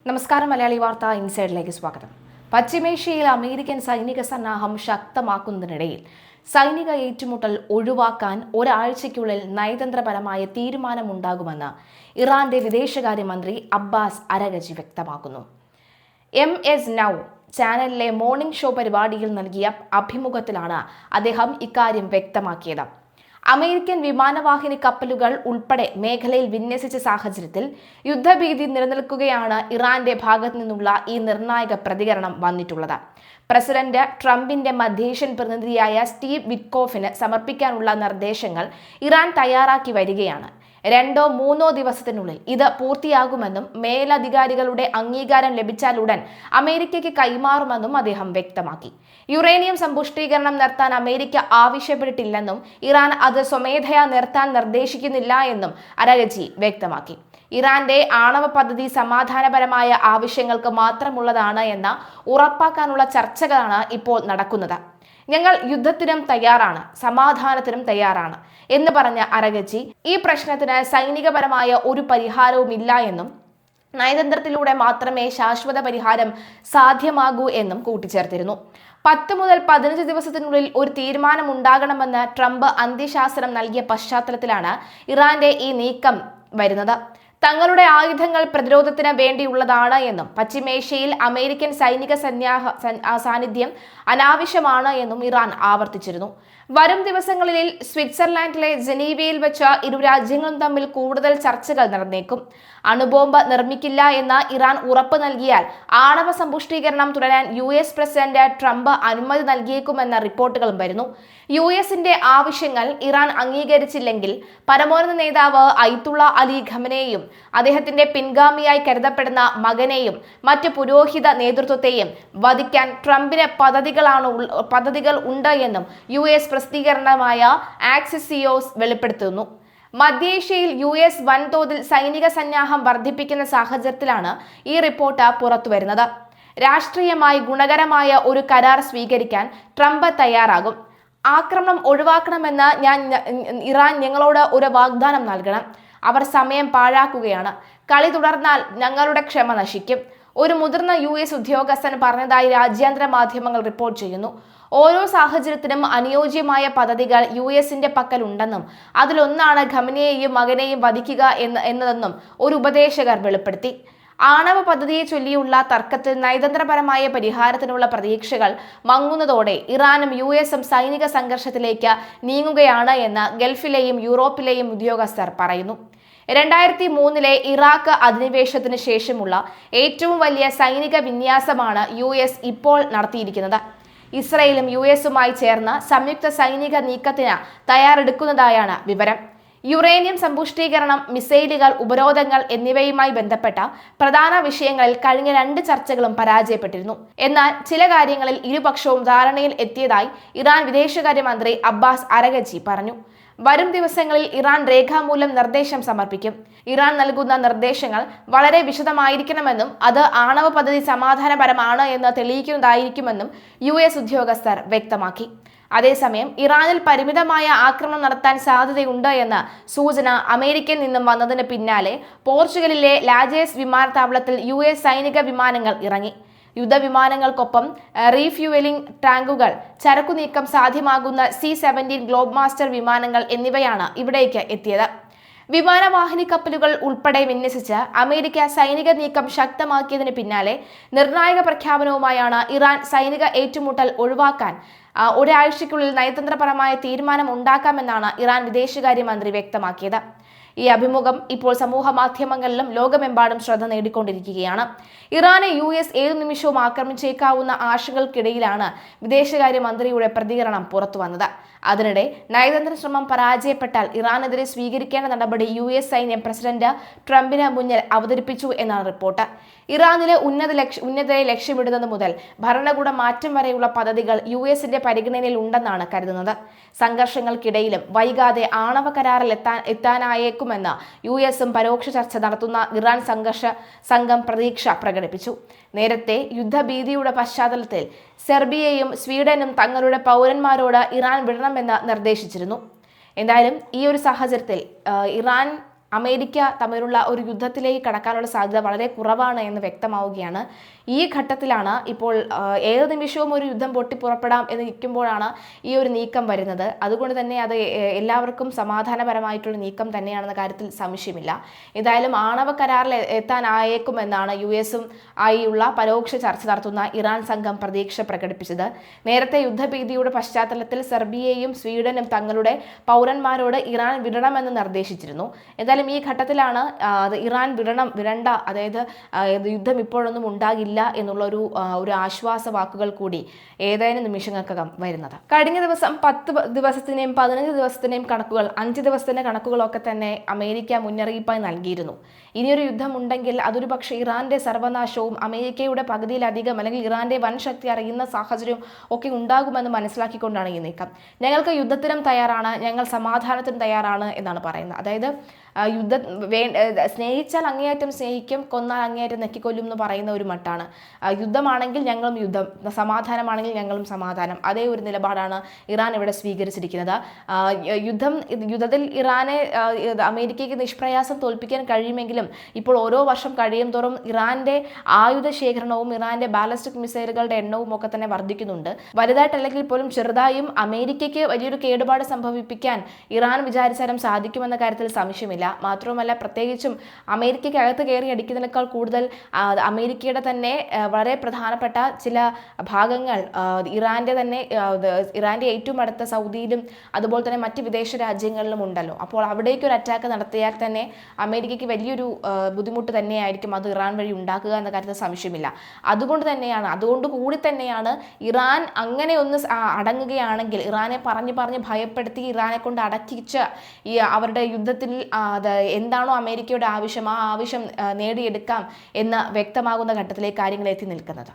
നമസ്കാരം. മലയാളി വാർത്ത ഇൻസൈഡിലേക്ക് സ്വാഗതം. പശ്ചിമേഷ്യയിൽ അമേരിക്കൻ സൈനിക സന്നാഹം ശക്തമാക്കുന്നതിനിടയിൽ സൈനിക ഏറ്റുമുട്ടൽ ഒഴിവാക്കാൻ ഒരാഴ്ചയ്ക്കുള്ളിൽ നയതന്ത്രപരമായ തീരുമാനമുണ്ടാകുമെന്ന് ഇറാന്റെ വിദേശകാര്യമന്ത്രി അബ്ബാസ് അരഗചി വ്യക്തമാക്കുന്നു. MS Now ചാനലിലെ മോർണിംഗ് ഷോ പരിപാടിയിൽ നൽകിയ അഭിമുഖത്തിലാണ് അദ്ദേഹം ഇക്കാര്യം വ്യക്തമാക്കിയത്. അമേരിക്കൻ വിമാനവാഹിനി കപ്പലുകൾ ഉൾപ്പെടെ മേഖലയിൽ വിന്യസിച്ച സാഹചര്യത്തിൽ യുദ്ധഭീതി നിലനിൽക്കുകയാണ് ഇറാന്റെ ഭാഗത്തു നിന്നുള്ള ഈ നിർണായക പ്രതികരണം വന്നിട്ടുള്ളത്. പ്രസിഡന്റ് ട്രംപിന്റെ മധ്യേഷ്യൻ പ്രതിനിധിയായ സ്റ്റീവ് വിറ്റ്കോഫിന് സമർപ്പിക്കാനുള്ള നിർദ്ദേശങ്ങൾ ഇറാൻ തയ്യാറാക്കി വരികയാണ്. 2-3 ദിവസത്തിനുള്ളിൽ ഇത് പൂർത്തിയാകുമെന്നും മേലധികാരികളുടെ അംഗീകാരം ലഭിച്ചാലുടൻ അമേരിക്കയ്ക്ക് കൈമാറുമെന്നും അദ്ദേഹം വ്യക്തമാക്കി. യുറേനിയം സമ്പുഷ്ടീകരണം നിർത്താൻ അമേരിക്ക ആവശ്യപ്പെട്ടിട്ടില്ലെന്നും ഇറാൻ അത് സ്വമേധയാ നിർത്താൻ നിർദ്ദേശിക്കുന്നില്ല എന്നും അരഗചി വ്യക്തമാക്കി. ഇറാന്റെ ആണവ പദ്ധതി സമാധാനപരമായ ആവശ്യങ്ങൾക്ക് മാത്രമുള്ളതാണ് എന്ന് ഉറപ്പാക്കാനുള്ള ചർച്ചകളാണ് ഇപ്പോൾ നടക്കുന്നത്. ഞങ്ങൾ യുദ്ധത്തിനും തയ്യാറാണ്, സമാധാനത്തിനും തയ്യാറാണ് എന്ന് പറഞ്ഞ അരഗചി ഈ പ്രശ്നത്തിന് സൈനികപരമായ ഒരു പരിഹാരവുമില്ല എന്നും നയതന്ത്രത്തിലൂടെ മാത്രമേ ശാശ്വത പരിഹാരം സാധ്യമാകൂ എന്നും കൂട്ടിച്ചേർത്തിരുന്നു. 10 മുതൽ 15 ദിവസത്തിനുള്ളിൽ ഒരു തീരുമാനമുണ്ടാകണമെന്ന് ട്രംപ് അന്ത്യശാസനം നൽകിയ പശ്ചാത്തലത്തിലാണ് ഇറാന്റെ ഈ നീക്കം വരുന്നത്. തങ്ങളുടെ ആയുധങ്ങൾ പ്രതിരോധത്തിന് വേണ്ടിയുള്ളതാണ് എന്നും പശ്ചിമേഷ്യയിൽ അമേരിക്കൻ സൈനിക സാന്നിധ്യം അനാവശ്യമാണ് എന്നും ഇറാൻ ആവർത്തിച്ചിരുന്നു. വരും ദിവസങ്ങളിൽ സ്വിറ്റ്സർലാൻഡിലെ ജനീവയിൽ വെച്ച് ഇരു രാജ്യങ്ങളും തമ്മിൽ കൂടുതൽ ചർച്ചകൾ നടന്നേക്കും. അണുബോംബ് നിർമ്മിക്കില്ല എന്ന് ഇറാൻ ഉറപ്പ് നൽകിയാൽ ആണവ സമ്പുഷ്ടീകരണം തുടരാൻ US പ്രസിഡന്റ് ട്രംപ് അനുമതി നൽകിയേക്കുമെന്ന റിപ്പോർട്ടുകളും വരുന്നു. US-ന്റെ ആവശ്യങ്ങൾ ഇറാൻ അംഗീകരിച്ചില്ലെങ്കിൽ പരമോന്നത നേതാവ് അയത്തുള്ള അലി ഖമനേയും അദ്ദേഹത്തിന്റെ പിൻഗാമിയായി കരുതപ്പെടുന്ന മകനെയും മറ്റ് പുരോഹിത നേതൃത്വത്തെയും വധിക്കാൻ ട്രംപിന് പദ്ധതികൾ ഉണ്ട് എന്നും US പ്രസിദ്ധീകരണമായ ആക്സിയോസ് വെളിപ്പെടുത്തുന്നു. മധ്യേഷ്യയിൽ US വൻതോതിൽ സൈനിക സന്നാഹം വർദ്ധിപ്പിക്കുന്ന സാഹചര്യത്തിലാണ് ഈ റിപ്പോർട്ട് പുറത്തുവരുന്നത്. രാഷ്ട്രീയമായി ഗുണകരമായ ഒരു കരാർ സ്വീകരിക്കാൻ ട്രംപ് തയ്യാറാകും. ആക്രമണം ഒഴിവാക്കണമെന്ന് ഇറാൻ ഞങ്ങളോട് ഒരു വാഗ്ദാനം നൽകണം. അവർ സമയം പാഴാക്കുകയാണ്. കളി തുടർന്നാൽ ഞങ്ങളുടെ ക്ഷമ നശിക്കും. ഒരു മുതിർന്ന US ഉദ്യോഗസ്ഥൻ പറഞ്ഞതായി രാജ്യാന്തര മാധ്യമങ്ങൾ റിപ്പോർട്ട് ചെയ്യുന്നു. ഓരോ സാഹചര്യത്തിനും അനുയോജ്യമായ പദ്ധതികൾ US-ന്റെ പക്കലുണ്ടെന്നും അതിലൊന്നാണ് ഖമനേയെയും മകനെയും വധിക്കുക എന്നതെന്നും ഒരു ഉപദേശകർ വെളിപ്പെടുത്തി. ആണവ പദ്ധതിയെ ചൊല്ലിയുള്ള തർക്കത്തിൽ നയതന്ത്രപരമായ പരിഹാരത്തിനുള്ള പ്രതീക്ഷകൾ മങ്ങുന്നതോടെ ഇറാനും US-ഉം സൈനിക സംഘർഷത്തിലേക്ക് നീങ്ങുകയാണ് എന്ന് ഗൾഫിലെയും യൂറോപ്പിലെയും ഉദ്യോഗസ്ഥർ പറയുന്നു. 2003 ഇറാഖ് അധിനിവേശത്തിന് ശേഷമുള്ള ഏറ്റവും വലിയ സൈനിക വിന്യാസമാണ് US ഇപ്പോൾ നടത്തിയിരിക്കുന്നത്. ഇസ്രയേലും US-ഉമായി ചേർന്ന് സംയുക്ത സൈനിക നീക്കത്തിന് തയ്യാറെടുക്കുന്നതായാണ് വിവരം. യുറേനിയം സമ്പുഷ്ടീകരണം, മിസൈലുകൾ, ഉപരോധങ്ങൾ എന്നിവയുമായി ബന്ധപ്പെട്ട പ്രധാന വിഷയങ്ങളിൽ കഴിഞ്ഞ 2 ചർച്ചകളും പരാജയപ്പെട്ടിരുന്നു. എന്നാൽ ചില കാര്യങ്ങളിൽ ഇരുപക്ഷവും ധാരണയിൽ എത്തിയതായി ഇറാൻ വിദേശകാര്യമന്ത്രി അബ്ബാസ് അരഗചി പറഞ്ഞു. വരും ദിവസങ്ങളിൽ ഇറാൻ രേഖാമൂലം നിർദ്ദേശം സമർപ്പിക്കും. ഇറാൻ നൽകുന്ന നിർദ്ദേശങ്ങൾ വളരെ വിശദമായിരിക്കണമെന്നും അത് ആണവ പദ്ധതി സമാധാനപരമാണ് എന്ന് തെളിയിക്കുന്നതായിരിക്കുമെന്നും US ഉദ്യോഗസ്ഥർ വ്യക്തമാക്കി. അതേസമയം ഇറാനിൽ പരിമിതമായ ആക്രമണം നടത്താൻ സാധ്യതയുണ്ട് എന്ന സൂചന അമേരിക്കയിൽ നിന്നും വന്നതിന് പിന്നാലെ പോർച്ചുഗലിലെ ലാജേസ് വിമാനത്താവളത്തിൽ US സൈനിക വിമാനങ്ങൾ ഇറങ്ങി. യുദ്ധവിമാനങ്ങൾക്കൊപ്പം റീഫ്യൂവലിംഗ് ടാങ്കുകൾ, ചരക്കു നീക്കം സാധ്യമാകുന്ന C-17 ഗ്ലോബ് മാസ്റ്റർ വിമാനങ്ങൾ എന്നിവയാണ് ഇവിടേക്ക് എത്തിയത്. വിമാനവാഹിനി കപ്പലുകൾ ഉൾപ്പെടെ വിന്യസിച്ച് അമേരിക്ക സൈനിക നീക്കം ശക്തമാക്കിയതിന് പിന്നാലെ നിർണായക പ്രഖ്യാപനവുമായാണ് ഇറാൻ സൈനിക ഏറ്റുമുട്ടൽ ഒഴിവാക്കാൻ ഒരാഴ്ചയ്ക്കുള്ളിൽ നയതന്ത്രപരമായ തീരുമാനം ഉണ്ടാക്കാമെന്നാണ് ഇറാൻ വിദേശകാര്യമന്ത്രി വ്യക്തമാക്കിയത്. ഈ അഭിമുഖം ഇപ്പോൾ സമൂഹ മാധ്യമങ്ങളിലും ലോകമെമ്പാടും ശ്രദ്ധ നേടിക്കൊണ്ടിരിക്കുകയാണ്. ഇറാനെ US ഏതു നിമിഷവും ആക്രമിച്ചേക്കാവുന്ന ആശങ്കകൾക്കിടയിലാണ് വിദേശകാര്യമന്ത്രിയുടെ പ്രതികരണം പുറത്തുവന്നത്. അതിനിടെ നയതന്ത്ര ശ്രമം പരാജയപ്പെട്ടാൽ ഇറാനെതിരെ സ്വീകരിക്കേണ്ട നടപടി US സൈന്യം പ്രസിഡന്റ് ട്രംപിന് മുന്നിൽ അവതരിപ്പിച്ചു എന്നാണ് റിപ്പോർട്ട്. ഇറാനിലെ ഉന്നതരെ ലക്ഷ്യമിടുന്നത് മുതൽ ഭരണകൂട മാറ്റം വരെയുള്ള പദ്ധതികൾ US-ന്റെ പരിഗണനയിൽ ഉണ്ടെന്നാണ് കരുതുന്നത്. സംഘർഷങ്ങൾക്കിടയിലും വൈകാതെ ആണവ കരാറിൽ എത്താനായേക്കുമെന്ന് US-ഉം പരോക്ഷ ചർച്ച നടത്തുന്ന ഇറാൻ സംഘർഷ സംഘം പ്രതീക്ഷ പ്രകടിപ്പിച്ചു. നേരത്തെ യുദ്ധഭീതിയുടെ പശ്ചാത്തലത്തിൽ സെർബിയയും സ്വീഡനും തങ്ങളുടെ പൗരന്മാരോട് ഇറാൻ വിടണമെന്ന് നിർദ്ദേശിച്ചിരുന്നു. എന്തായാലും ഈ ഒരു സാഹചര്യത്തിൽ ഇറാൻ അമേരിക്ക തമ്മിലുള്ള ഒരു യുദ്ധത്തിലേക്ക് കടക്കാനുള്ള സാധ്യത വളരെ കുറവാണ് എന്ന് വ്യക്തമാവുകയാണ്. ഈ ഘട്ടത്തിലാണ് ഇപ്പോൾ ഏത് നിമിഷവും ഒരു യുദ്ധം പൊട്ടിപ്പുറപ്പെടാം എന്ന് നിൽക്കുമ്പോഴാണ് ഈ ഒരു നീക്കം വരുന്നത്. അതുകൊണ്ട് തന്നെ അത് എല്ലാവർക്കും സമാധാനപരമായിട്ടുള്ള നീക്കം തന്നെയാണെന്ന കാര്യത്തിൽ സംശയമില്ല. ഏതായാലും ആണവ കരാറിൽ എത്താനായേക്കുമെന്നാണ് US-ഉം ആയുള്ള പരോക്ഷ ചർച്ച നടത്തുന്ന ഇറാൻ സംഘം പ്രതീക്ഷ പ്രകടിപ്പിച്ചത്. നേരത്തെ യുദ്ധഭീതിയുടെ പശ്ചാത്തലത്തിൽ സെർബിയയും സ്വീഡനും തങ്ങളുടെ പൗരന്മാരോട് ഇറാൻ വിടണമെന്ന് നിർദ്ദേശിച്ചിരുന്നു. ഈ ഘട്ടത്തിലാണ് ഇറാൻ വിടണ്ട, അതായത് യുദ്ധം ഇപ്പോഴൊന്നും ഉണ്ടാകില്ല എന്നുള്ള ഒരു ആശ്വാസ വാക്കുകൾ കൂടി ഏതാനും നിമിഷങ്ങൾക്കകം വരുന്നത്. കഴിഞ്ഞ ദിവസം 10 ദിവസത്തിനെയും 15 ദിവസത്തിനെയും കണക്കുകൾ, 5 ദിവസത്തിന്റെ കണക്കുകളൊക്കെ തന്നെ അമേരിക്ക മുന്നറിയിപ്പായി നൽകിയിരുന്നു. ഇനിയൊരു യുദ്ധം ഉണ്ടെങ്കിൽ അതൊരു പക്ഷേ ഇറാന്റെ സർവനാശവും അമേരിക്കയുടെ പകുതിയിലധികം അല്ലെങ്കിൽ ഇറാന്റെ വൻ ശക്തി അറിയുന്ന സാഹചര്യം ഒക്കെ ഉണ്ടാകുമെന്ന് മനസ്സിലാക്കിക്കൊണ്ടാണ് ഈ നീക്കം. ഞങ്ങൾക്ക് യുദ്ധത്തിനും തയ്യാറാണ്, ഞങ്ങൾ സമാധാനത്തിനും തയ്യാറാണ് എന്നാണ് പറയുന്നത്. അതായത് സ്നേഹിച്ചാൽ അങ്ങേയറ്റം സ്നേഹിക്കും, കൊന്നാൽ അങ്ങേയറ്റം നെക്കിക്കൊല്ലും എന്ന് പറയുന്ന ഒരു മട്ടാണ്. യുദ്ധമാണെങ്കിൽ ഞങ്ങളും യുദ്ധം, സമാധാനമാണെങ്കിൽ ഞങ്ങളും സമാധാനം, അതേ ഒരു നിലപാടാണ് ഇറാൻ ഇവിടെ സ്വീകരിച്ചിരിക്കുന്നത്. യുദ്ധത്തിൽ ഇറാനെ അമേരിക്കയ്ക്ക് നിഷ്പ്രയാസം തോൽപ്പിക്കാൻ കഴിയുമെങ്കിലും ഇപ്പോൾ ഓരോ വർഷം കഴിയും തോറും ഇറാന്റെ ആയുധ ശേഖരണവും ഇറാന്റെ ബാലിസ്റ്റിക് മിസൈലുകളുടെ എണ്ണവും ഒക്കെ തന്നെ വർദ്ധിക്കുന്നുണ്ട്. വലുതായിട്ടല്ലെങ്കിൽ പോലും ചെറുതായും അമേരിക്കയ്ക്ക് വലിയൊരു കേടുപാട് സംഭവിപ്പിക്കാൻ ഇറാൻ വിചാരിച്ചാലും സാധിക്കുമെന്ന കാര്യത്തിൽ സംശയമില്ല. മാത്രവുമല്ല, പ്രത്യേകിച്ചും അമേരിക്കയ്ക്ക് അകത്ത് കയറി അടിക്കുന്നതിനേക്കാൾ കൂടുതൽ അമേരിക്കയുടെ തന്നെ വളരെ പ്രധാനപ്പെട്ട ചില ഭാഗങ്ങൾ ഇറാന്റെ ഏറ്റവും അടുത്ത സൗദിയിലും അതുപോലെ തന്നെ മറ്റ് വിദേശ രാജ്യങ്ങളിലും ഉണ്ടല്ലോ. അപ്പോൾ അവിടേക്ക് ഒരു അറ്റാക്ക് നടത്തിയാൽ തന്നെ അമേരിക്കയ്ക്ക് വലിയൊരു ബുദ്ധിമുട്ട് തന്നെയായിരിക്കും അത് ഇറാൻ വഴി ഉണ്ടാക്കുക എന്ന കാര്യത്തിൽ സംശയമില്ല. അതുകൊണ്ട് കൂടി തന്നെയാണ് ഇറാൻ അങ്ങനെ ഒന്ന് അടങ്ങുകയാണെങ്കിൽ, ഇറാനെ പറഞ്ഞ് ഭയപ്പെടുത്തി ഇറാനെ കൊണ്ട് അടക്കിച്ച് അവരുടെ യുദ്ധത്തിൽ എന്താണോ അമേരിക്കയുടെ ആവശ്യം, ആ ആവശ്യം നേടിയെടുക്കാം എന്ന് വ്യക്തമാകുന്ന ഘട്ടത്തിലേക്ക് കാര്യങ്ങൾ എത്തി നിൽക്കുന്നത്.